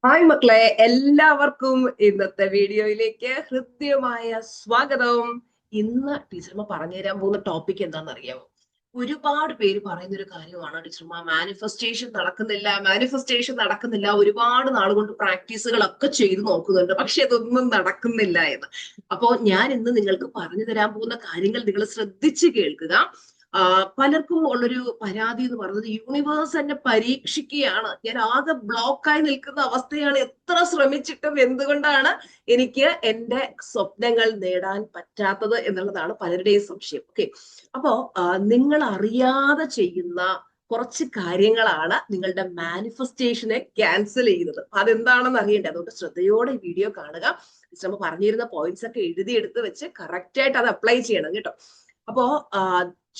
Hi മക്കളെ, എല്ലാവർക്കും ഇന്നത്തെ വീഡിയോയിലേക്ക് ഹൃദ്യമായ സ്വാഗതം. ഇന്ന് ടീച്ചർമ്മ പറഞ്ഞുതരാൻ പോകുന്ന ടോപ്പിക് എന്താണെന്ന് അറിയാമോ? ഒരുപാട് പേര് പറയുന്ന ഒരു കാര്യമാണ് ടീച്ചർമ്മ, മാനിഫെസ്റ്റേഷൻ നടക്കുന്നില്ല. ഒരുപാട് നാൾ കൊണ്ട് പ്രാക്ടീസുകളൊക്കെ ചെയ്തു നോക്കുന്നുണ്ട്, പക്ഷെ അതൊന്നും നടക്കുന്നില്ല എന്ന്. അപ്പോ ഞാൻ ഇന്ന് നിങ്ങൾക്ക് പറഞ്ഞു തരാൻ പോകുന്ന കാര്യങ്ങൾ നിങ്ങൾ ശ്രദ്ധിച്ച് കേൾക്കുക. പലർക്കും ഉള്ളൊരു പരാതി എന്ന് പറയുന്നത്, യൂണിവേഴ്സ് എന്നെ പരീക്ഷിക്കുകയാണ്, ഞാൻ ആകെ ബ്ലോക്കായി നിൽക്കുന്ന അവസ്ഥയാണ്, എത്ര ശ്രമിച്ചിട്ടും എന്തുകൊണ്ടാണ് എനിക്ക് എന്റെ സ്വപ്നങ്ങൾ നേടാൻ പറ്റാത്തത് എന്നുള്ളതാണ് പലരുടെയും സംശയം. ഓക്കെ, അപ്പോ നിങ്ങൾ അറിയാതെ ചെയ്യുന്ന കുറച്ച് കാര്യങ്ങളാണ് നിങ്ങളുടെ മാനിഫെസ്റ്റേഷനെ ക്യാൻസൽ ചെയ്യുന്നത്. അതെന്താണെന്ന് അറിയണ്ടേ? അതുകൊണ്ട് ശ്രദ്ധയോടെ ഈ വീഡിയോ കാണുക. നമ്മൾ പറഞ്ഞിരുന്ന പോയിന്റ്സ് ഒക്കെ എഴുതിയെടുത്ത് വെച്ച് കറക്റ്റ് ആയിട്ട് അത് അപ്ലൈ ചെയ്യണം കേട്ടോ. അപ്പോ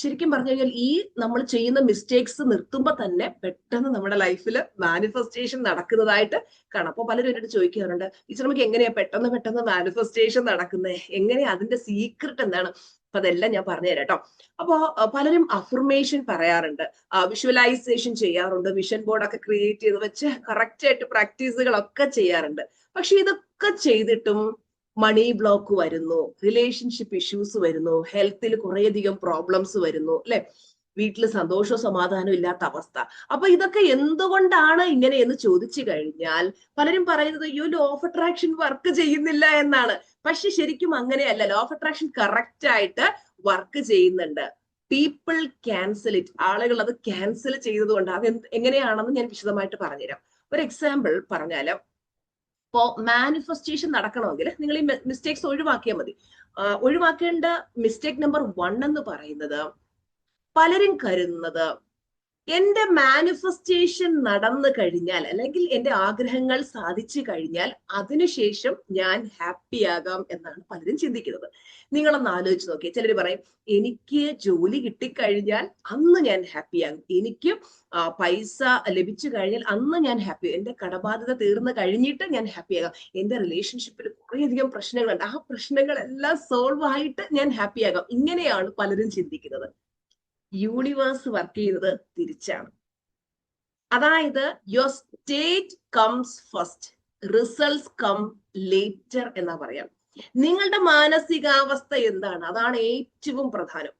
ശരിക്കും പറഞ്ഞു കഴിഞ്ഞാൽ ഈ നമ്മൾ ചെയ്യുന്ന മിസ്റ്റേക്സ് നിർത്തുമ്പോൾ തന്നെ പെട്ടെന്ന് നമ്മുടെ ലൈഫിൽ മാനിഫെസ്റ്റേഷൻ നടക്കുന്നതായിട്ട് കാണാം. അപ്പൊ പലരും എന്നോട് ചോദിക്കാറുണ്ട്, ടീച്ചർ നമുക്ക് എങ്ങനെയാ പെട്ടെന്ന് പെട്ടെന്ന് മാനിഫെസ്റ്റേഷൻ നടക്കുന്നത്, എങ്ങനെയാ അതിന്റെ സീക്രട്ട് എന്താണ്? അപ്പൊ അതെല്ലാം ഞാൻ പറഞ്ഞുതരാം കേട്ടോ. അപ്പോ പലരും അഫർമേഷൻ പറയാറുണ്ട്, വിഷ്വലൈസേഷൻ ചെയ്യാറുണ്ട്, വിഷൻ ബോർഡ് ഒക്കെ ക്രിയേറ്റ് ചെയ്ത് വെച്ച് കറക്റ്റ് ആയിട്ട് പ്രാക്ടീസുകളൊക്കെ ചെയ്യാറുണ്ട്. പക്ഷെ ഇതൊക്കെ ചെയ്തിട്ടും മണി ബ്ലോക്ക് വരുന്നു, റിലേഷൻഷിപ്പ് ഇഷ്യൂസ് വരുന്നു, ഹെൽത്തിൽ കുറേയധികം പ്രോബ്ലംസ് വരുന്നു, അല്ലെ? വീട്ടിൽ സന്തോഷവും സമാധാനവും ഇല്ലാത്ത അവസ്ഥ. അപ്പൊ ഇതൊക്കെ എന്തുകൊണ്ടാണ് ഇങ്ങനെ എന്ന് ചോദിച്ചു കഴിഞ്ഞാൽ പലരും പറയുന്നത്, ലോ ഓഫ് അട്രാക്ഷൻ വർക്ക് ചെയ്യുന്നില്ല എന്നാണ്. പക്ഷെ ശരിക്കും അങ്ങനെയല്ല. ലോ ഓഫ് അട്രാക്ഷൻ കറക്റ്റ് ആയിട്ട് വർക്ക് ചെയ്യുന്നുണ്ട്. People cancel it. ആളുകൾ അത് ക്യാൻസൽ ചെയ്തതുകൊണ്ട് അത് എങ്ങനെയാണെന്ന് ഞാൻ വിശദമായിട്ട് പറഞ്ഞുതരാം. ഒരു എക്സാമ്പിൾ പറഞ്ഞാല്, ഇപ്പോ മാനിഫെസ്റ്റേഷൻ നടക്കണമെങ്കിൽ നിങ്ങൾ ഈ മിസ്റ്റേക്സ് ഒഴിവാക്കിയാൽ മതി. ഒഴിവാക്കേണ്ട മിസ്റ്റേക്ക് നമ്പർ 1 എന്ന് പറയുന്നത്, പലരും കരുതുന്നത് എന്റെ മാനിഫെസ്റ്റേഷൻ നടന്നു കഴിഞ്ഞാൽ, അല്ലെങ്കിൽ എന്റെ ആഗ്രഹങ്ങൾ സാധിച്ചു കഴിഞ്ഞാൽ അതിനുശേഷം ഞാൻ ഹാപ്പി ആകാം എന്നാണ് പലരും ചിന്തിക്കുന്നത്. നിങ്ങളൊന്ന് ആലോചിച്ച് നോക്കിയേ. ചിലർ പറയും, എനിക്ക് ജോലി കിട്ടിക്കഴിഞ്ഞാൽ അന്ന് ഞാൻ ഹാപ്പി ആകും, എനിക്ക് പൈസ ലഭിച്ചു കഴിഞ്ഞാൽ അന്ന് ഞാൻ ഹാപ്പി, എന്റെ കടബാധ്യത തീർന്നു കഴിഞ്ഞിട്ട് ഞാൻ ഹാപ്പി ആകാം, എന്റെ റിലേഷൻഷിപ്പിൽ കുറേയധികം പ്രശ്നങ്ങളുണ്ട്, ആ പ്രശ്നങ്ങളെല്ലാം സോൾവ് ആയിട്ട് ഞാൻ ഹാപ്പി ആകാം. ഇങ്ങനെയാണ് പലരും ചിന്തിക്കുന്നത്. യൂണിവേഴ്സ് വർക്ക് ചെയ്യുന്നത് തിരിച്ചാണ്. അതായത് your state comes first, results come later എന്നാ പറയാം. നിങ്ങളുടെ മാനസികാവസ്ഥ എന്താണ്, അതാണ് ഏറ്റവും പ്രധാനം.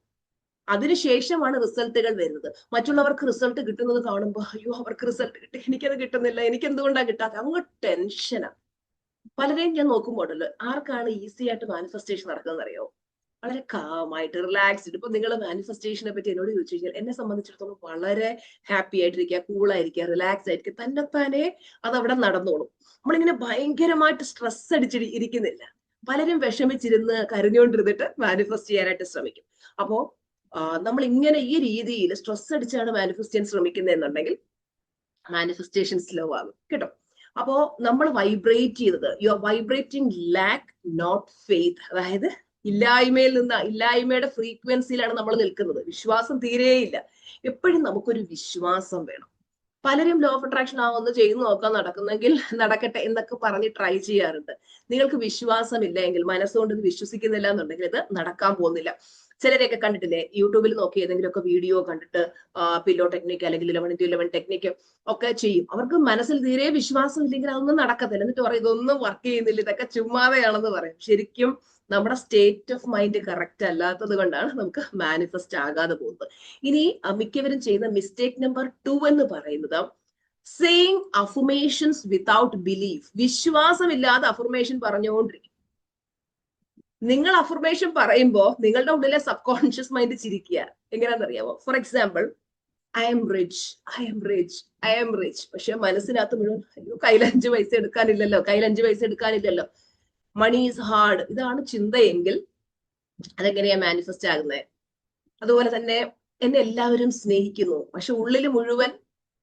അതിനുശേഷമാണ് റിസൾട്ടുകൾ വരുന്നത്. മറ്റുള്ളവർക്ക് റിസൾട്ട് കിട്ടുന്നത് കാണുമ്പോൾ, അയ്യോ അവർക്ക് റിസൾട്ട് കിട്ടി, എനിക്കത് കിട്ടുന്നില്ല, എനിക്ക് എന്തുകൊണ്ടാണ് കിട്ടാത്ത, അങ്ങ് ടെൻഷനാ. പലരെയും ഞാൻ നോക്കുമ്പോഴല്ലോ, ആർക്കാണ് ഈസി ആയിട്ട് മാനിഫെസ്റ്റേഷൻ നടക്കുന്നത് അറിയോ? വളരെ കാമായിട്ട് റിലാക്സ്ഡ്. ഇപ്പൊ നിങ്ങൾ മാനിഫെസ്റ്റേഷനെ പറ്റി എന്നോട് ചോദിച്ചു കഴിഞ്ഞാൽ, എന്നെ സംബന്ധിച്ചിടത്തോളം വളരെ ഹാപ്പി ആയിട്ടിരിക്കുക, കൂളായിരിക്കുക, റിലാക്സ് ആയിരിക്കുക, തന്നെത്താനെ അത് അവിടെ നടന്നോളും. നമ്മളിങ്ങനെ ഭയങ്കരമായിട്ട് സ്ട്രെസ് ഇരിക്കുന്നില്ല. പലരും വിഷമിച്ചിരുന്ന് കരഞ്ഞുകൊണ്ടിരുന്നിട്ട് മാനിഫെസ്റ്റ് ചെയ്യാനായിട്ട് ശ്രമിക്കും. അപ്പോ നമ്മൾ ഇങ്ങനെ ഈ രീതിയിൽ സ്ട്രെസ് അടിച്ചാണ് മാനിഫെസ്റ്റ് ചെയ്യാൻ ശ്രമിക്കുന്നതെന്നുണ്ടെങ്കിൽ മാനിഫെസ്റ്റേഷൻ സ്ലോ ആകും കേട്ടോ. അപ്പോ നമ്മൾ വൈബ്രേറ്റ് ചെയ്തത്, you are vibrating lack not faith. അതായത് ഇല്ലായ്മയുടെ ഫ്രീക്വൻസിയിലാണ് നമ്മൾ നിൽക്കുന്നത്. വിശ്വാസം തീരെയില്ല. എപ്പോഴും നമുക്കൊരു വിശ്വാസം വേണം. പലരും ലോ ഓഫ് അട്രാക്ഷൻ ഒന്ന് ചെയ്തു നോക്കാൻ നടക്കുന്നെങ്കിൽ നടക്കട്ടെ എന്നൊക്കെ പറഞ്ഞ് ട്രൈ ചെയ്യാറുണ്ട്. നിങ്ങൾക്ക് വിശ്വാസം ഇല്ല എങ്കിൽ, മനസ്സുകൊണ്ട് ഇത് വിശ്വസിക്കുന്നില്ല എന്നുണ്ടെങ്കിൽ ഇത് നടക്കാൻ പോകുന്നില്ല. ചിലരെയൊക്കെ കണ്ടിട്ടില്ലേ, യൂട്യൂബിൽ നോക്കി ഏതെങ്കിലുമൊക്കെ വീഡിയോ കണ്ടിട്ട് പില്ലോ ടെക്നിക്ക് അല്ലെങ്കിൽ 11-11 ടെക്നിക്ക് ഒക്കെ ചെയ്യും. അവർക്ക് മനസ്സിൽ തീരെ വിശ്വാസം ഇല്ലെങ്കിൽ അതൊന്നും നടക്കത്തില്ല. എന്നിട്ട് പറയും ഇതൊന്നും വർക്ക് ചെയ്യുന്നില്ല, ഇതൊക്കെ ചുമ്മാതെയാണെന്ന് പറയും. ശരിക്കും നമ്മുടെ സ്റ്റേറ്റ് ഓഫ് മൈൻഡ് കറക്റ്റ് അല്ലാത്തത് കൊണ്ടാണ് നമുക്ക് മാനിഫെസ്റ്റ് ആകാതെ പോകുന്നത്. ഇനി മിക്കവരും ചെയ്യുന്ന മിസ്റ്റേക്ക് നമ്പർ 2 എന്ന് പറയുന്നത്, സേയിങ് അഫർമേഷൻസ് വിതൗട്ട് ബിലീഫ്. വിശ്വാസമില്ലാതെ അഫർമേഷൻ പറഞ്ഞുകൊണ്ടിരിക്കും. നിങ്ങൾ അഫർമേഷൻ പറയുമ്പോൾ നിങ്ങളുടെ ഉള്ളിലെ സബ് കോൺഷ്യസ് മൈൻഡ് ചിരിക്കുക. എങ്ങനെയാണെന്നറിയാമോ? For example, I'm rich, I'm rich, I'm rich. പക്ഷെ മനസ്സിനകത്ത് മുഴുവൻ, അയ്യോ കയ്യിൽ 5 പൈസ എടുക്കാനില്ലല്ലോ, കയ്യിൽ 5 പൈസ എടുക്കാനില്ലല്ലോ, മണി ഈസ് ഹാർഡ്. ഇതാണ് ചിന്തയെങ്കിൽ അതെങ്ങനെയാ മാനിഫെസ്റ്റ് ആകുന്നത്? അതുപോലെ തന്നെ, എന്നെ എല്ലാവരും സ്നേഹിക്കുന്നു, പക്ഷെ ഉള്ളിൽ മുഴുവൻ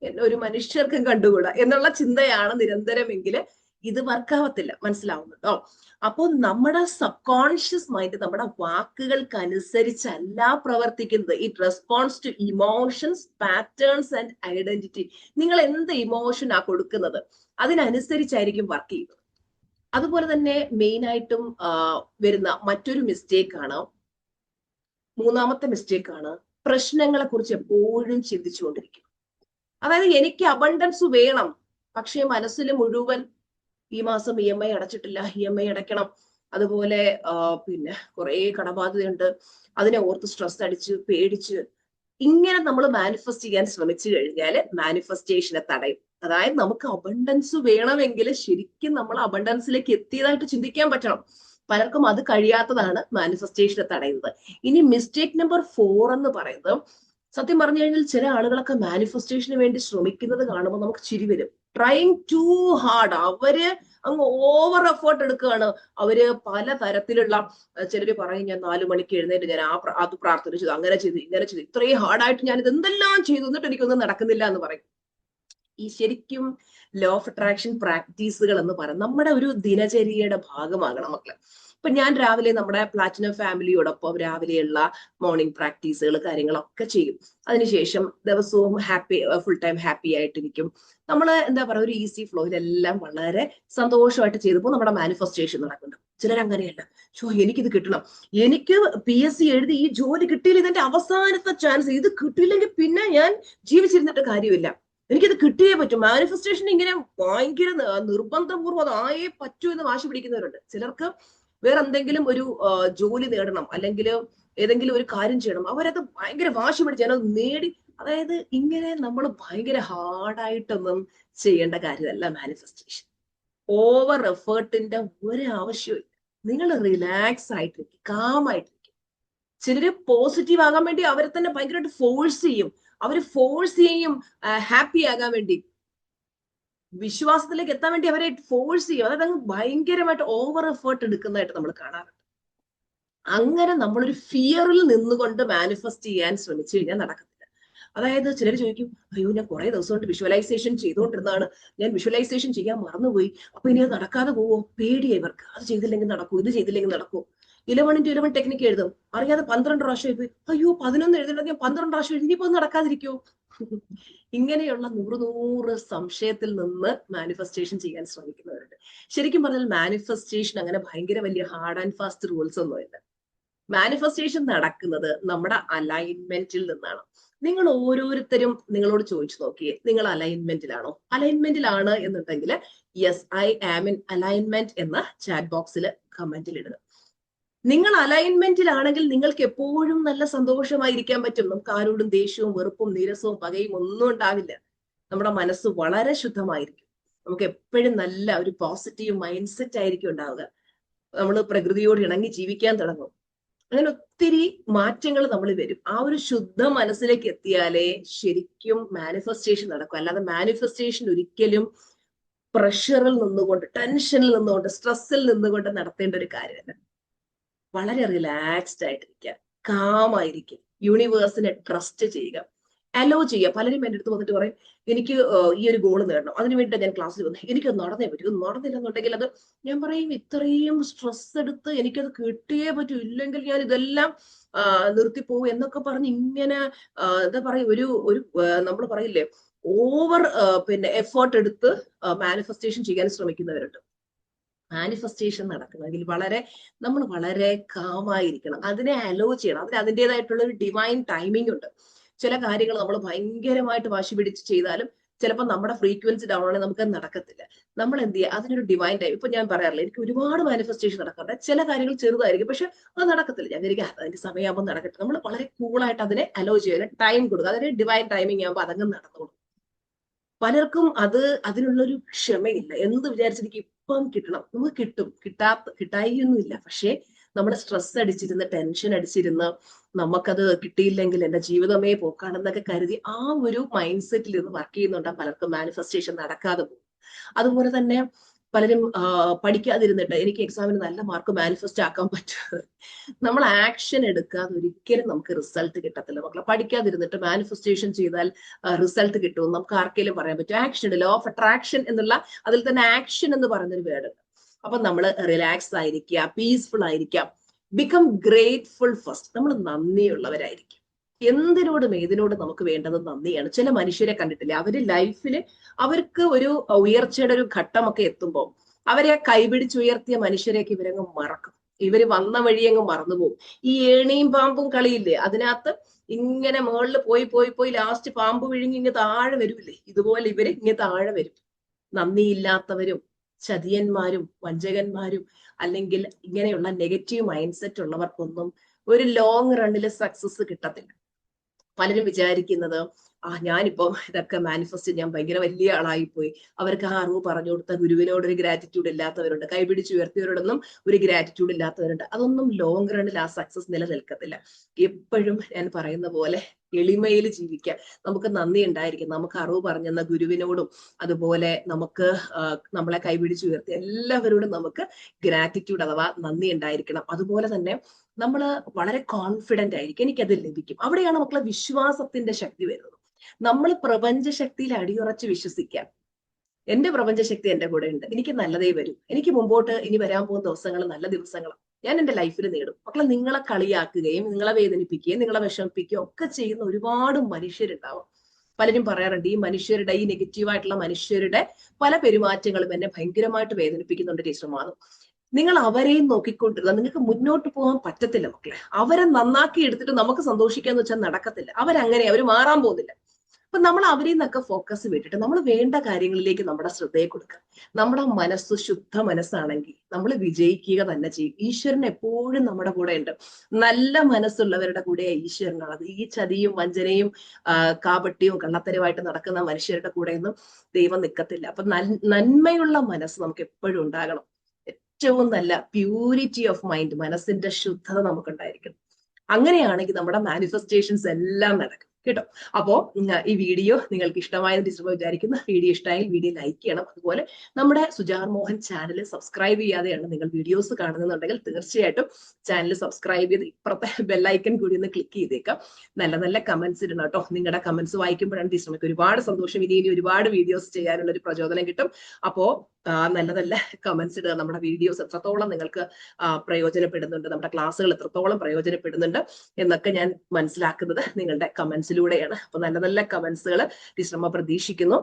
എന്നെ ഒരു മനുഷ്യർക്കും കണ്ടുകൂടാ എന്നുള്ള ചിന്തയാണ് നിരന്തരമെങ്കിൽ ഇത് വർക്കാവത്തില്ല. മനസ്സിലാവുന്നുണ്ടോ? അപ്പോൾ നമ്മുടെ സബ് കോൺഷ്യസ് മൈൻഡ് നമ്മുടെ വാക്കുകൾക്കനുസരിച്ചല്ല പ്രവർത്തിക്കുന്നത്. It responds to emotions, patterns and identity. നിങ്ങൾ എന്ത് ഇമോഷനാ കൊടുക്കുന്നത് അതിനനുസരിച്ചായിരിക്കും വർക്ക് ചെയ്യുന്നത്. അതുപോലെ തന്നെ മെയിൻ ആയിട്ടും വരുന്ന മറ്റൊരു മിസ്റ്റേക്ക് ആണ്, മൂന്നാമത്തെ മിസ്റ്റേക്ക് ആണ്, പ്രശ്നങ്ങളെ കുറിച്ച് എപ്പോഴും ചിന്തിച്ചുകൊണ്ടിരിക്കും. അതായത് എനിക്ക് അബണ്ടൻസ് വേണം, പക്ഷേ മനസ്സിൽ മുഴുവൻ ഈ മാസം EMI അടച്ചിട്ടില്ല, EMI അടയ്ക്കണം, അതുപോലെ പിന്നെ കുറെ കടബാധ്യതയുണ്ട്, അതിനെ ഓർത്ത് സ്ട്രെസ് അടിച്ച് പേടിച്ച് ഇങ്ങനെ നമ്മൾ മാനിഫെസ്റ്റ് ചെയ്യാൻ ശ്രമിച്ചു കഴിഞ്ഞാൽ മാനിഫെസ്റ്റേഷനെ തടയും. അതായത് നമുക്ക് അബണ്ടൻസ് വേണമെങ്കിൽ ശരിക്കും നമ്മൾ അബണ്ടൻസിലേക്ക് എത്തിയതായിട്ട് ചിന്തിക്കാൻ പറ്റണം. പലർക്കും അത് കഴിയാത്തതാണ് മാനിഫെസ്റ്റേഷനെ തടയുന്നത്. ഇനി മിസ്റ്റേക്ക് നമ്പർ 4 എന്ന് പറയുന്നത്, സത്യം പറഞ്ഞു കഴിഞ്ഞാൽ ചില ആളുകളൊക്കെ മാനിഫെസ്റ്റേഷന് വേണ്ടി ശ്രമിക്കുന്നത് കാണുമ്പോൾ നമുക്ക് ചിരി വരും. ട്രൈങ് ടു ഹാർഡ്, അവര് അങ്ങ് ഓവർ എഫേർട്ട് എടുക്കുകയാണ്. അവര് പല തരത്തിലുള്ള, ചിലര് പറയും ഞാൻ 4 മണിക്ക് എഴുന്നേറ്റ് ഞാൻ അത് പ്രാർത്ഥന ചെയ്തു, അങ്ങനെ ചെയ്തു, ഇങ്ങനെ ചെയ്തു, ഇത്രയും ഹാർഡായിട്ട് ഞാൻ ഇത് എന്തെല്ലാം ചെയ്തു, എന്നിട്ട് എനിക്കൊന്നും നടക്കുന്നില്ല എന്ന് പറയും. ഈ ശരിക്കും ലോ ഓഫ് അട്രാക്ഷൻ പ്രാക്ടീസുകൾ എന്ന് പറയുന്നത് നമ്മുടെ ഒരു ദിനചര്യയുടെ ഭാഗമാകണം മക്കളെ. ഇപ്പൊ ഞാൻ രാവിലെ നമ്മുടെ പ്ലാറ്റിനം ഫാമിലിയോടൊപ്പം രാവിലെയുള്ള മോർണിംഗ് പ്രാക്ടീസുകൾ കാര്യങ്ങളൊക്കെ ചെയ്യും. അതിനുശേഷം ദിവസവും ഫുൾ ടൈം ഹാപ്പി ആയിട്ടിരിക്കും. നമ്മൾ എന്താ പറയുക, ഒരു ഈസി ഫ്ലോയിലെല്ലാം വളരെ സന്തോഷമായിട്ട് ചെയ്തപ്പോൾ നമ്മുടെ മാനിഫെസ്റ്റേഷൻ നടക്കുന്നുണ്ട്. ചിലരങ്ങനെയല്ല, എനിക്കിത് കിട്ടണം, എനിക്ക് PSC എഴുതി ഈ ജോലി കിട്ടിയില്ല, ഇതിന്റെ അവസാനത്തെ ചാൻസ്, ഇത് കിട്ടിയില്ലെങ്കിൽ പിന്നെ ഞാൻ ജീവിച്ചിരുന്നിട്ട് കാര്യമില്ല, എനിക്കത് കിട്ടിയേ പറ്റും. മാനിഫെസ്റ്റേഷൻ ഇങ്ങനെ ഭയങ്കര നിർബന്ധപൂർവ്വം അത് ആയേ പറ്റൂ എന്ന് വാശി പിടിക്കുന്നവരുണ്ട്. ചിലർക്ക് വേറെ എന്തെങ്കിലും ഒരു ജോലി നേടണം, അല്ലെങ്കിൽ ഏതെങ്കിലും ഒരു കാര്യം ചെയ്യണം, അവരത് ഭയങ്കര വാശി പിടിച്ച് അത് നേടി. അതായത് ഇങ്ങനെ നമ്മൾ ഭയങ്കര ഹാർഡായിട്ടൊന്നും ചെയ്യേണ്ട കാര്യമല്ല മാനിഫെസ്റ്റേഷൻ. ഓവർ എഫേർട്ടിന്റെ ഒരു ആവശ്യമില്ല. നിങ്ങൾ റിലാക്സ് ആയിട്ടിരിക്കും, കാമായിട്ടിരിക്കും. ചിലര് പോസിറ്റീവ് ആകാൻ വേണ്ടി അവരെ തന്നെ ഭയങ്കരമായിട്ട് ഫോഴ്സ് ചെയ്യും. അവര് ഫോഴ്സ് ചെയ്യും ഹാപ്പി ആകാൻ വേണ്ടി, വിശ്വാസത്തിലേക്ക് എത്താൻ വേണ്ടി അവരെ ഫോഴ്സ് ചെയ്യും. അതായത് അങ്ങ് ഭയങ്കരമായിട്ട് ഓവർ എഫേർട്ട് എടുക്കുന്നതായിട്ട് നമ്മൾ കാണാറുണ്ട്. അങ്ങനെ നമ്മളൊരു ഫിയറിൽ നിന്നുകൊണ്ട് മാനിഫെസ്റ്റ് ചെയ്യാൻ ശ്രമിച്ചു കഴിഞ്ഞാൽ നടക്കത്തില്ല. അതായത് ചിലർ ചോദിക്കും, അയ്യോ ഞാൻ കുറെ ദിവസം കൊണ്ട് വിഷ്വലൈസേഷൻ ചെയ്തുകൊണ്ടിരുന്നതാണ്, ഞാൻ വിഷ്വലൈസേഷൻ ചെയ്യാൻ മറന്നുപോയി, അപ്പൊ ഇനി അത് നടക്കാതെ പോവോ? പേടിയാ ഇവർക്ക്. അത് ചെയ്തില്ലെങ്കിൽ നടക്കൂ, ഇത് ചെയ്തില്ലെങ്കിൽ നടക്കൂ. 11x11 ടെക്നിക്ക് എഴുതും, അറിയാതെ 12 പ്രാവശ്യം എഴുതി, അയ്യോ 11 എഴുതണമെങ്കിൽ 12 പ്രാവശ്യം എഴുതി, ഇനിയിപ്പോ നടക്കാതിരിക്കോ? ഇങ്ങനെയുള്ള 100 സംശയത്തിൽ നിന്ന് മാനിഫെസ്റ്റേഷൻ ചെയ്യാൻ ശ്രമിക്കുന്നവരുണ്ട്. ശരിക്കും പറഞ്ഞാൽ മാനിഫെസ്റ്റേഷൻ അങ്ങനെ ഭയങ്കര വലിയ ഹാർഡ് ആൻഡ് ഫാസ്റ്റ് റൂൾസ് ഒന്നുമില്ല. മാനിഫെസ്റ്റേഷൻ നടക്കുന്നത് നമ്മുടെ അലൈൻമെന്റിൽ നിന്നാണ്. നിങ്ങൾ ഓരോരുത്തരും നിങ്ങളോട് ചോദിച്ചു നോക്കിയേ, നിങ്ങൾ അലൈൻമെന്റിലാണോ? അലൈൻമെന്റിലാണ് എന്നുണ്ടെങ്കിൽ yes I am in alignment എന്ന ചാറ്റ് ബോക്സിൽ കമന്റിൽ ഇടുക. നിങ്ങൾ അലൈൻമെന്റിലാണെങ്കിൽ നിങ്ങൾക്ക് എപ്പോഴും നല്ല സന്തോഷമായിരിക്കാൻ പറ്റും. നമുക്ക് ആരോടും ദേഷ്യവും വെറുപ്പും നീരസവും പകയും ഒന്നും ഉണ്ടാവില്ല. നമ്മുടെ മനസ്സ് വളരെ ശുദ്ധമായിരിക്കും. നമുക്ക് എപ്പോഴും നല്ല ഒരു പോസിറ്റീവ് മൈൻഡ് സെറ്റ് ആയിരിക്കും ഉണ്ടാവുക. നമ്മൾ പ്രകൃതിയോട് ഇണങ്ങി ജീവിക്കാൻ തുടങ്ങും. അങ്ങനെ ഒത്തിരി മാറ്റങ്ങൾ നമ്മൾ വരും. ആ ഒരു ശുദ്ധ മനസ്സിലേക്ക് എത്തിയാലേ ശരിക്കും മാനിഫെസ്റ്റേഷൻ നടക്കും. അല്ലാതെ മാനിഫെസ്റ്റേഷൻ ഒരിക്കലും പ്രഷറിൽ നിന്നുകൊണ്ട്, ടെൻഷനിൽ നിന്നുകൊണ്ട്, സ്ട്രെസ്സിൽ നിന്നുകൊണ്ട് നടത്തേണ്ട ഒരു കാര്യമല്ല. വളരെ റിലാക്സ്ഡ് ആയിട്ടിരിക്കുക, കാമായിരിക്കും, യൂണിവേഴ്സിനെ ട്രസ്റ്റ് ചെയ്യുക, അലോ ചെയ്യുക. പലരും എൻ്റെ അടുത്ത് വന്നിട്ട് പറയും, എനിക്ക് ഈ ഒരു ഗോൾ നേടണം, അതിനു വേണ്ടി ഞാൻ ക്ലാസ്സിൽ വന്നു, എനിക്ക് നടന്നേ പറ്റൂ. നടന്നില്ലെന്നുണ്ടെങ്കിൽ അത് ഞാൻ പറയും, ഇത്രയും സ്ട്രെസ് എടുത്ത് എനിക്കത് കിട്ടിയേ പറ്റൂ, ഇല്ലെങ്കിൽ ഞാൻ ഇതെല്ലാം നിർത്തിപ്പോവും എന്നൊക്കെ പറഞ്ഞ് ഇങ്ങനെ എന്താ പറയുക, ഒരു നമ്മൾ പറയില്ലേ, ഓവർ പിന്നെ എഫേർട്ട് എടുത്ത് മാനിഫെസ്റ്റേഷൻ ചെയ്യാൻ ശ്രമിക്കുന്നവരുണ്ട്. മാനിഫെസ്റ്റേഷൻ നടക്കണമെങ്കിൽ നമ്മൾ വളരെ കാമായിരിക്കണം, അതിനെ അലോ ചെയ്യണം. അതിന് അതിൻ്റെതായിട്ടുള്ള ഒരു ഡിവൈൻ ടൈമിംഗ് ഉണ്ട്. ചില കാര്യങ്ങൾ നമ്മൾ ഭയങ്കരമായിട്ട് വാശി പിടിച്ച് ചെയ്താലും ചിലപ്പോൾ നമ്മുടെ ഫ്രീക്വൻസി ഡൗൺ ആണെങ്കിൽ നമുക്ക് നടക്കത്തില്ല. നമ്മൾ എന്ത് ചെയ്യുക, അതിനൊരു ഡിവൈൻ ടൈം. ഇപ്പൊ ഞാൻ പറയാറില്ല, എനിക്ക് ഒരുപാട് മാനിഫെസ്റ്റേഷൻ നടക്കാറുണ്ട്. ചില കാര്യങ്ങൾ ചെറുതായിരിക്കും, പക്ഷെ അത് നടക്കത്തില്ല. ഞാൻ വിചാരിക്കുക അതിന്റെ സമയമാകുമ്പോൾ നടക്കട്ടെ. നമ്മൾ വളരെ കൂളായിട്ട് അതിനെ അലോ ചെയ്യുക, ടൈം കൊടുക്കുക. അതിന് ഡിവൈൻ ടൈമിംഗ് ആകുമ്പോൾ അതങ്ങ് നടന്നോളൂ. പലർക്കും അതിനുള്ളൊരു ക്ഷമയില്ല. എന്ത് വിചാരിച്ചിരിക്കും, ഇപ്പം കിട്ടണം, നമുക്ക് കിട്ടും, കിട്ടായിയൊന്നുമില്ല. പക്ഷെ നമ്മുടെ സ്ട്രെസ് അടിച്ചിരുന്ന്, ടെൻഷൻ അടിച്ചിരുന്ന് നമുക്കത് കിട്ടിയില്ലെങ്കിൽ എന്റെ ജീവിതമേ പോക്കാണെന്നൊക്കെ കരുതി ആ ഒരു മൈൻഡ് സെറ്റിൽ ഇരുന്ന് വർക്ക് ചെയ്യുന്നുണ്ടാ പലർക്കും മാനിഫെസ്റ്റേഷൻ നടക്കാതെ പോകും. അതുപോലെ തന്നെ പലരും പഠിക്കാതിരുന്നിട്ട് എനിക്ക് എക്സാമിന് നല്ല മാർക്ക് മാനിഫെസ്റ്റ് ആക്കാൻ പറ്റും. നമ്മൾ ആക്ഷൻ എടുക്കാതെ ഒരിക്കലും നമുക്ക് റിസൾട്ട് കിട്ടത്തില്ല മക്കളെ. പഠിക്കാതിരുന്നിട്ട് മാനിഫെസ്റ്റേഷൻ ചെയ്താൽ റിസൾട്ട് കിട്ടും നമുക്ക് ആർക്കെങ്കിലും പറയാൻ പറ്റും? ആക്ഷൻ, ലോ ഓഫ് അട്രാക്ഷൻ എന്നുള്ള അതിൽ തന്നെ ആക്ഷൻ എന്ന് പറയുന്നൊരു വേർഡ്. അപ്പൊ നമ്മൾ റിലാക്സ് ആയിരിക്കുക, പീസ്ഫുൾ ആയിരിക്കാം, ബിക്കം ഗ്രേറ്റ്ഫുൾ ഫസ്റ്റ്. നമ്മൾ നന്ദിയുള്ളവരായിരിക്കും. എന്തിനോടും ഏതിനോടും നമുക്ക് വേണ്ടത് നന്ദിയാണ്. ചില മനുഷ്യരെ കണ്ടിട്ടില്ലേ, അവര് ലൈഫില് അവർക്ക് ഒരു ഉയർച്ചയുടെ ഒരു ഘട്ടമൊക്കെ എത്തുമ്പോൾ അവരെ കൈപിടിച്ചുയർത്തിയ മനുഷ്യരെയൊക്കെ ഇവരങ്ങ് മറക്കും. ഇവര് വന്ന വഴി അങ്ങ് മറന്നുപോകും. ഈ ഏണിയും പാമ്പും കളിയില്ലേ, അതിനകത്ത് ഇങ്ങനെ മുകളിൽ പോയി പോയി പോയി ലാസ്റ്റ് പാമ്പ് വിഴുങ്ങി ഇങ്ങ് താഴെ വരൂല്ലേ, ഇതുപോലെ ഇവര് ഇങ്ങനെ താഴെ വരും. നന്ദിയില്ലാത്തവരും ചതിയന്മാരും വഞ്ചകന്മാരും അല്ലെങ്കിൽ ഇങ്ങനെയുള്ള നെഗറ്റീവ് മൈൻഡ് സെറ്റ് ഉള്ളവർക്കൊന്നും ഒരു ലോങ് റണ്ണിൽ സക്സസ് കിട്ടത്തില്ല. പലരും വിചാരിക്കുന്നത് ഞാനിപ്പം ഇതൊക്കെ മാനിഫെസ്റ്റ്, ഞാൻ ഭയങ്കര വലിയ ആളായിപ്പോയി, അവർക്ക് ആ അറിവ് പറഞ്ഞു കൊടുത്ത ഗുരുവിനോട് ഒരു ഗ്രാറ്റിറ്റ്യൂഡ് ഇല്ലാത്തവരുണ്ട്, കൈപിടിച്ചുയർത്തിയവരോടൊന്നും ഒരു ഗ്രാറ്റിറ്റ്യൂഡ് ഇല്ലാത്തവരുണ്ട്. അതൊന്നും ലോങ് റണ്ണിൽ ആ സക്സസ് നിലനിൽക്കത്തില്ല. എപ്പോഴും ഞാൻ പറയുന്ന പോലെ എളിമയിൽ ജീവിക്കാം. നമുക്ക് നന്ദി ഉണ്ടായിരിക്കും. നമുക്ക് അറിവ് പറഞ്ഞെന്ന ഗുരുവിനോടും അതുപോലെ നമുക്ക് നമ്മളെ കൈപിടിച്ചുയർത്തി എല്ലാവരോടും നമുക്ക് ഗ്രാറ്റിറ്റ്യൂഡ് അഥവാ നന്ദി ഉണ്ടായിരിക്കണം. അതുപോലെ തന്നെ നമ്മൾ വളരെ കോൺഫിഡന്റ് ആയിരിക്കും, എനിക്കത് ലഭിക്കും. അവിടെയാണ് മക്കളെ വിശ്വാസത്തിന്റെ ശക്തി വരുന്നത്. നമ്മൾ പ്രപഞ്ച ശക്തിയിൽ അടിയുറച്ച് വിശ്വസിക്കാം. എന്റെ പ്രപഞ്ചശക്തി എന്റെ കൂടെ ഉണ്ട്, എനിക്ക് നല്ലതേ വരും, എനിക്ക് മുമ്പോട്ട് ഇനി വരാൻ പോകുന്ന ദിവസങ്ങൾ നല്ല ദിവസങ്ങളാണ്, ഞാൻ എന്റെ ലൈഫിൽ നേടും. മക്കളെ, നിങ്ങളെ കളിയാക്കുകയും നിങ്ങളെ വേദനിപ്പിക്കുകയും നിങ്ങളെ വിഷമിപ്പിക്കുകയും ഒക്കെ ചെയ്യുന്ന ഒരുപാട് മനുഷ്യരുണ്ടാവും. പലരും പറയാറുണ്ട്, ഈ മനുഷ്യരുടെ, ഈ നെഗറ്റീവായിട്ടുള്ള മനുഷ്യരുടെ പല പെരുമാറ്റങ്ങളും എന്നെ ഭയങ്കരമായിട്ട് വേദനിപ്പിക്കുന്നുണ്ട് ടീച്ചർമാർ. നിങ്ങൾ അവരെയും നോക്കിക്കൊണ്ടിരുന്ന നിങ്ങൾക്ക് മുന്നോട്ട് പോകാൻ പറ്റത്തില്ല മക്കളെ. അവരെ നന്നാക്കി എടുത്തിട്ട് നമുക്ക് സന്തോഷിക്കാന്ന് വെച്ചാൽ നടക്കത്തില്ല. അവർ മാറാൻ പോകുന്നില്ല. അപ്പൊ നമ്മൾ അവരിൽ നിന്നൊക്കെ ഫോക്കസ് വിട്ടിട്ട് നമ്മൾ വേണ്ട കാര്യങ്ങളിലേക്ക് നമ്മുടെ ശ്രദ്ധയെ കൊടുക്കുക. നമ്മുടെ മനസ്സ് ശുദ്ധ മനസ്സാണെങ്കിൽ നമ്മൾ വിജയിക്കുക തന്നെ ചെയ്യും. ഈശ്വരൻ എപ്പോഴും നമ്മുടെ കൂടെ ഉണ്ട്. നല്ല മനസ്സുള്ളവരുടെ കൂടെ ഈശ്വരനാണ്. ഈ ചതിയും വഞ്ചനയും കാപട്യവും കള്ളത്തരമായിട്ട് നടക്കുന്ന മനുഷ്യരുടെ കൂടെയൊന്നും ദൈവം നിൽക്കത്തില്ല. അപ്പൊ നന്മയുള്ള മനസ്സ് നമുക്ക് എപ്പോഴും ഉണ്ടാകണം. ഏറ്റവും നല്ല പ്യൂരിറ്റി ഓഫ് മൈൻഡ്, മനസ്സിന്റെ ശുദ്ധത നമുക്കുണ്ടായിരിക്കണം. അങ്ങനെയാണെങ്കിൽ നമ്മുടെ മാനിഫെസ്റ്റേഷൻസ് എല്ലാം നടക്കും കേട്ടോ. അപ്പോ ഈ വീഡിയോ നിങ്ങൾക്ക് ഇഷ്ടമായെന്ന് ടീച്ചർ വിചാരിക്കുന്നു. വീഡിയോ ഇഷ്ടമായാൽ വീഡിയോ ലൈക്ക് ചെയ്യണം. അതുപോലെ നമ്മുടെ സുജാർ മോഹൻ ചാനൽ സബ്സ്ക്രൈബ് ചെയ്യാതെയാണ് നിങ്ങൾ വീഡിയോസ് കാണുന്നുണ്ടെങ്കിൽ തീർച്ചയായിട്ടും ചാനൽ സബ്സ്ക്രൈബ് ചെയ്ത് ഇപ്പുറത്തെ ബെല്ലൈക്കൺ കൂടി ഒന്ന് ക്ലിക്ക് ചെയ്തേക്കാം. നല്ല നല്ല കമന്റ്സ് ഇടണം കേട്ടോ. നിങ്ങളുടെ കമന്റ്സ് വായിക്കുമ്പോഴാണ് ടീച്ചർക്ക് ഒരുപാട് സന്തോഷം. ഇനി ഒരുപാട് വീഡിയോസ് ചെയ്യാനുള്ള ഒരു പ്രചോദനം കിട്ടും. അപ്പോ നല്ല നല്ല കമന്റ്സ് ഇടുക. നമ്മുടെ വീഡിയോസ് എത്രത്തോളം നിങ്ങൾക്ക് പ്രയോജനപ്പെടുന്നുണ്ട്, നമ്മുടെ ക്ലാസ്സുകൾ എത്രത്തോളം പ്രയോജനപ്പെടുന്നുണ്ട് എന്നൊക്കെ ഞാൻ മനസ്സിലാക്കുന്നത് നിങ്ങളുടെ കമന്റ്സിലൂടെയാണ്. അപ്പൊ നല്ല നല്ല കമന്റ്സുകൾ ടീച്ചർമ്മ പ്രതീക്ഷിക്കുന്നു.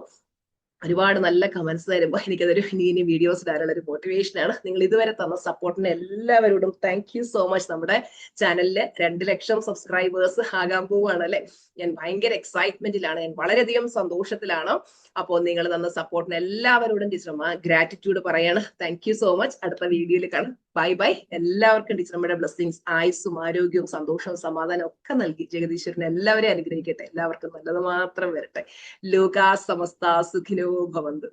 ഒരുപാട് നല്ല കമന്റ്സ് തരുമ്പോൾ എനിക്കതൊരു ഇനി വീഡിയോസ് ഇടാനുള്ള ഒരു മോട്ടിവേഷനാണ്. നിങ്ങൾ ഇതുവരെ തന്ന സപ്പോർട്ടിന് എല്ലാവരോടും താങ്ക് യു സോ മച്ച്. നമ്മുടെ ചാനലില് 2 ലക്ഷം സബ്സ്ക്രൈബേഴ്സ് ആകാൻ പോവുകയാണ് അല്ലെ. ഞാൻ ഭയങ്കര എക്സൈറ്റ്മെന്റിലാണ്, ഞാൻ വളരെയധികം സന്തോഷത്തിലാണ്. അപ്പോൾ നിങ്ങൾ തന്ന സപ്പോർട്ടിന് എല്ലാവരോടും ടീച്ചർമ്മ ഗ്രാറ്റിറ്റ്യൂഡ് പറയാണ്. Thank you so much. അടുത്ത വീഡിയോയിൽ കാണാം. Bye bye. എല്ലാവർക്കും ടീച്ചർമ്മയുടെ ബ്ലെസ്സിങ്സ്, ആയുസ്സും ആരോഗ്യവും സന്തോഷവും സമാധാനം ഒക്കെ നൽകി ജഗദീശ്വരൻ എല്ലാവരെയും അനുഗ്രഹിക്കട്ടെ. എല്ലാവർക്കും നല്ലത് മാത്രം വരട്ടെ. ലോകാ സമസ്ത സുഖിനോ ഭവന്തു.